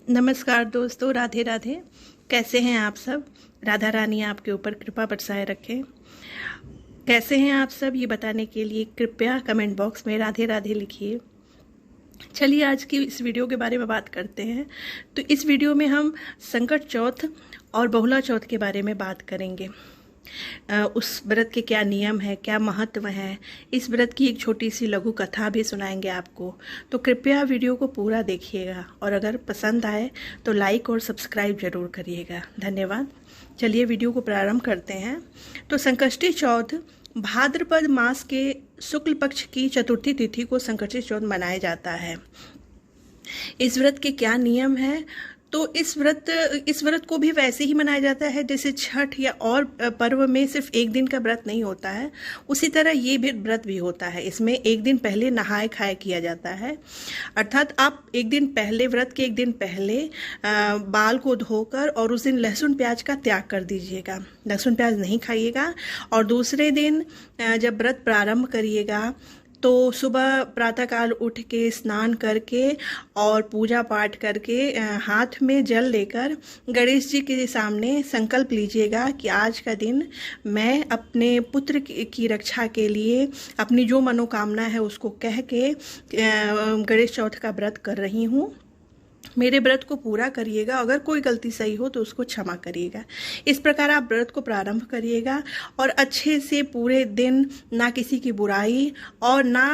नमस्कार दोस्तों, राधे राधे। कैसे हैं आप सब? राधा रानी आपके ऊपर कृपा बरसाए रखें। कैसे हैं आप सब, ये बताने के लिए कृपया कमेंट बॉक्स में राधे राधे लिखिए। चलिए आज की इस वीडियो के बारे में बात करते हैं। तो इस वीडियो में हम संकट चौथ और बहुला चौथ के बारे में बात करेंगे। उस व्रत के क्या नियम है, क्या महत्व है, इस व्रत की एक छोटी सी लघु कथा भी सुनाएंगे आपको। तो कृपया वीडियो को पूरा देखिएगा और अगर पसंद आए तो लाइक और सब्सक्राइब जरूर करिएगा। धन्यवाद। चलिए वीडियो को प्रारंभ करते हैं। तो संकष्टी चौथ भाद्रपद मास के शुक्ल पक्ष की चतुर्थी तिथि को संकष्टी चौथ मनाया जाता है। इस व्रत के क्या नियम है? तो इस व्रत को भी वैसे ही मनाया जाता है जैसे छठ या और पर्व में सिर्फ एक दिन का व्रत नहीं होता है, उसी तरह ये भी व्रत भी होता है। इसमें एक दिन पहले नहाए खाए किया जाता है, अर्थात आप एक दिन पहले, व्रत के एक दिन पहले बाल को धोकर और उस दिन लहसुन प्याज का त्याग कर दीजिएगा। लहसुन प्याज नहीं खाइएगा। और दूसरे दिन जब व्रत प्रारंभ करिएगा तो सुबह प्रातःकाल उठ के स्नान करके और पूजा पाठ करके हाथ में जल लेकर गणेश जी के सामने संकल्प लीजिएगा कि आज का दिन मैं अपने पुत्र की रक्षा के लिए अपनी जो मनोकामना है उसको कह के गणेश चौथ का व्रत कर रही हूँ। मेरे व्रत को पूरा करिएगा, अगर कोई गलती सही हो तो उसको क्षमा करिएगा। इस प्रकार आप व्रत को प्रारंभ करिएगा और अच्छे से पूरे दिन ना किसी की बुराई और ना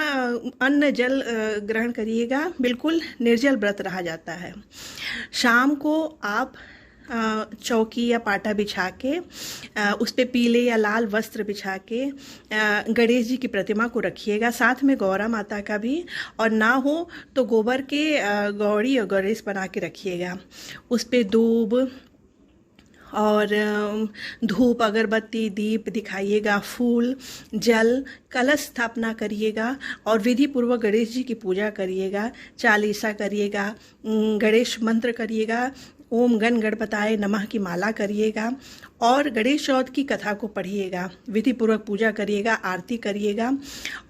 अन्न जल ग्रहण करिएगा। बिल्कुल निर्जल व्रत रहा जाता है। शाम को आप चौकी या पाटा बिछा के उस पे पीले या लाल वस्त्र बिछा के गणेश जी की प्रतिमा को रखिएगा, साथ में गौरा माता का भी, और ना हो तो गोबर के गौरी और गणेश बना के रखिएगा। उस पे दूब और धूप, अगरबत्ती, दीप दिखाइएगा, फूल, जल, कलश स्थापना करिएगा और विधि पूर्वक गणेश जी की पूजा करिएगा। चालीसा करिएगा, गणेश मंत्र करिएगा, ओम गण गणपताय नमः की माला करिएगा और गणेश चौथ की कथा को पढ़िएगा। विधि पूर्वक पूजा करिएगा, आरती करिएगा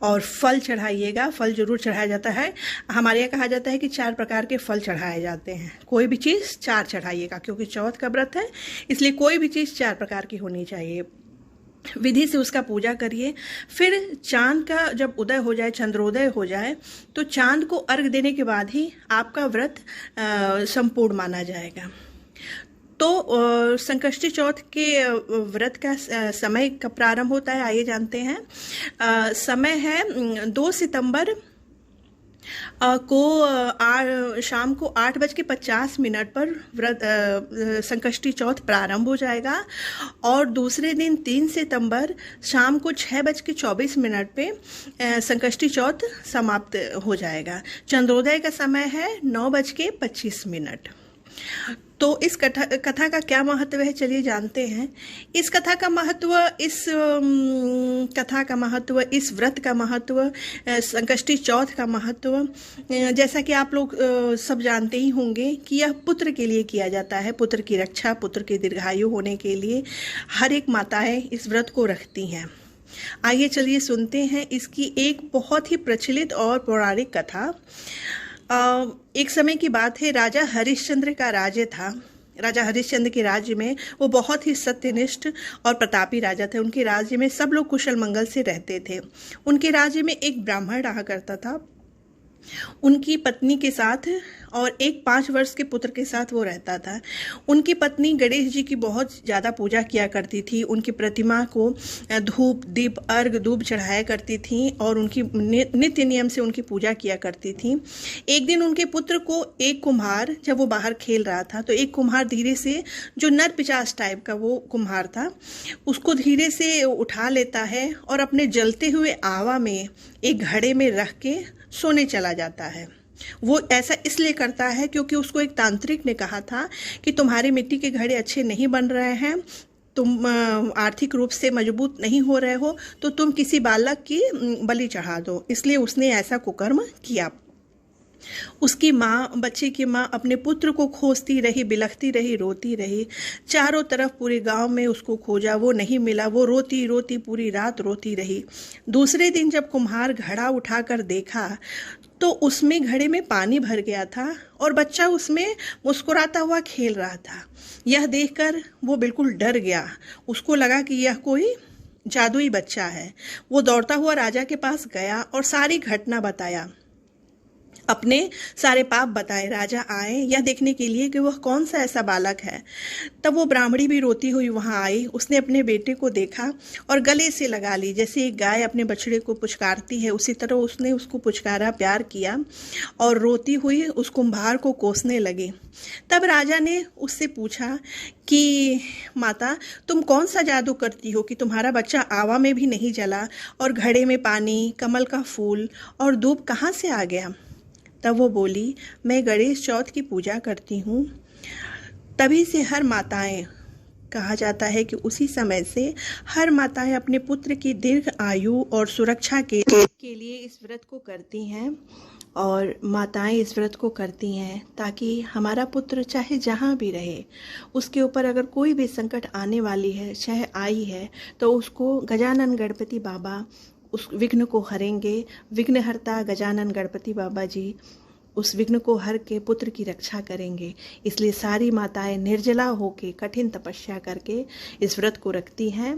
और फल चढ़ाइएगा। फल जरूर चढ़ाया जाता है। हमारे यहाँ कहा जाता है कि 4 प्रकार के फल चढ़ाए जाते हैं। कोई भी चीज़ 4 चढ़ाइएगा, क्योंकि चौथ का व्रत है, इसलिए कोई भी चीज़ 4 प्रकार की होनी चाहिए। विधि से उसका पूजा करिए। फिर चांद का जब उदय हो जाए, चंद्रोदय हो जाए, तो चांद को अर्घ देने के बाद ही आपका व्रत संपूर्ण माना जाएगा। तो संकष्टी चौथ के व्रत का समय कब प्रारंभ होता है, आइए जानते हैं। समय है 2 सितंबर को शाम को 8:50 पर व्रत संकष्टी चौथ प्रारंभ हो जाएगा और दूसरे दिन 3 सितंबर शाम को 6:24 पे संकष्टी चौथ समाप्त हो जाएगा। चंद्रोदय का समय है 9:25। तो इस कथा का क्या महत्व है, चलिए जानते हैं। इस कथा का महत्व, इस व्रत का महत्व, संकष्टी चौथ का महत्व, जैसा कि आप लोग सब जानते ही होंगे कि यह पुत्र के लिए किया जाता है। पुत्र की रक्षा, पुत्र के दीर्घायु होने के लिए हर एक माताएं इस व्रत को रखती हैं। आइए चलिए सुनते हैं इसकी एक बहुत ही प्रचलित और पौराणिक कथा। एक समय की बात है, राजा हरिश्चंद्र का राज्य था। राजा हरिश्चंद्र के राज्य में वो बहुत ही सत्यनिष्ठ और प्रतापी राजा थे। उनके राज्य में सब लोग कुशल मंगल से रहते थे। उनके राज्य में एक ब्राह्मण रहा करता था। उनकी पत्नी के साथ और एक 5 वर्ष के पुत्र के साथ वो रहता था। उनकी पत्नी गणेश जी की बहुत ज़्यादा पूजा किया करती थी। उनकी प्रतिमा को धूप, दीप, अर्घ, दूब चढ़ाया करती थी और उनकी नित्य नियम से उनकी पूजा किया करती थी। एक दिन उनके पुत्र को एक कुम्हार, जब वो बाहर खेल रहा था तो एक कुम्हार धीरे से, जो नर पिचास टाइप का वो कुम्हार था, उसको धीरे से उठा लेता है और अपने जलते हुए आवा में एक घड़े में रख के सोने चला जाता है। वो ऐसा इसलिए करता है क्योंकि उसको एक तांत्रिक ने कहा था कि तुम्हारे मिट्टी के घड़े अच्छे नहीं बन रहे हैं, तुम आर्थिक रूप से मजबूत नहीं हो रहे हो, तो तुम किसी बालक की बलि चढ़ा दो। इसलिए उसने ऐसा कुकर्म किया। उसकी माँ, बच्चे की माँ अपने पुत्र को खोजती रही, बिलखती रही, रोती रही। चारों तरफ पूरे गांव में उसको खोजा, वो नहीं मिला। वो रोती रोती पूरी रात रोती रही। दूसरे दिन जब कुम्हार घड़ा उठाकर देखा तो उसमें घड़े में पानी भर गया था और बच्चा उसमें मुस्कुराता हुआ खेल रहा था। यह देखकर वो बिल्कुल डर गया। उसको लगा कि यह कोई जादुई बच्चा है। वो दौड़ता हुआ राजा के पास गया और सारी घटना बताया, अपने सारे पाप बताए। राजा आए यह देखने के लिए कि वह कौन सा ऐसा बालक है। तब वो ब्राह्मणी भी रोती हुई वहां आई। उसने अपने बेटे को देखा और गले से लगा ली। जैसे एक गाय अपने बछड़े को पुचकारती है, उसी तरह उसने उसको पुचकारा, प्यार किया और रोती हुई उस कुम्हार को कोसने लगी। तब राजा ने उससे पूछा कि माता, तुम कौन सा जादू करती हो कि तुम्हारा बच्चा आवा में भी नहीं जला और घड़े में पानी, कमल का फूल और धूप कहाँ से आ गया? तब वो बोली, मैं गणेश चौथ की पूजा करती हूँ। तभी से हर माताएं, कहा जाता है कि उसी समय से हर माताएं अपने पुत्र की दीर्घ आयु और सुरक्षा के लिए इस व्रत को करती हैं। और माताएं इस व्रत को करती हैं ताकि हमारा पुत्र चाहे जहाँ भी रहे, उसके ऊपर अगर कोई भी संकट आने वाली है, चाहे आई है, तो उसको गजानन गणपति बाबा उस विघ्न को हरेंगे। विघ्नहर्ता गजानन गणपति बाबा जी उस विघ्न को हर के पुत्र की रक्षा करेंगे। इसलिए सारी माताएं निर्जला होके कठिन तपस्या करके इस व्रत को रखती हैं।